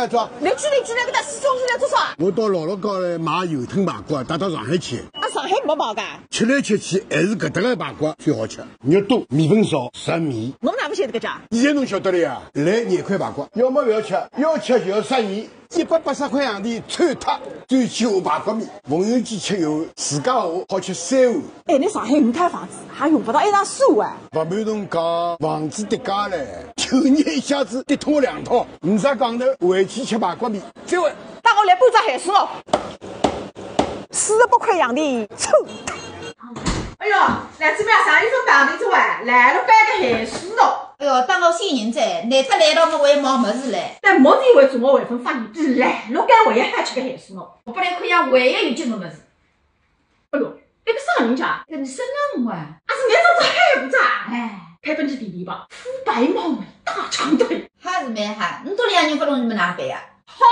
走。邻居那个大四中是来多少？我到姥姥家来买油吞排骨，带到上海去。上海没排骨。吃来吃去还是搿搭个排骨最好吃，肉多，面粉少，食米。侬哪不晓得搿家？现在侬晓得了呀？来2块排骨，要么不要吃，要吃就要食米。180块洋钿穿脱，最起下排骨面。缝纫机吃油，自家下好吃3碗。哎，你上海5套房子还用不到1张4碗。勿瞒侬讲，房子跌价嘞，去年一下子跌脱我2套，50港头回去吃排骨面。再会。带我来搬只海水哦，48块洋钿抽。哎哟，来这边上一份大地子哇，来了搬个海水哦。哎哟，当个新人噻，难得来到我为忙么子嘞？但没地为做我回份发现，来了该唯一还吃个海水喏。我本来看样唯一有劲个么子。哎哟，那个啥人家？跟你生人哇？还是蛮早子还不咋？哎，开奔驰弟弟吧，肤白貌美，大长腿，还是蛮哈？你这2人不懂你们哪办呀？好。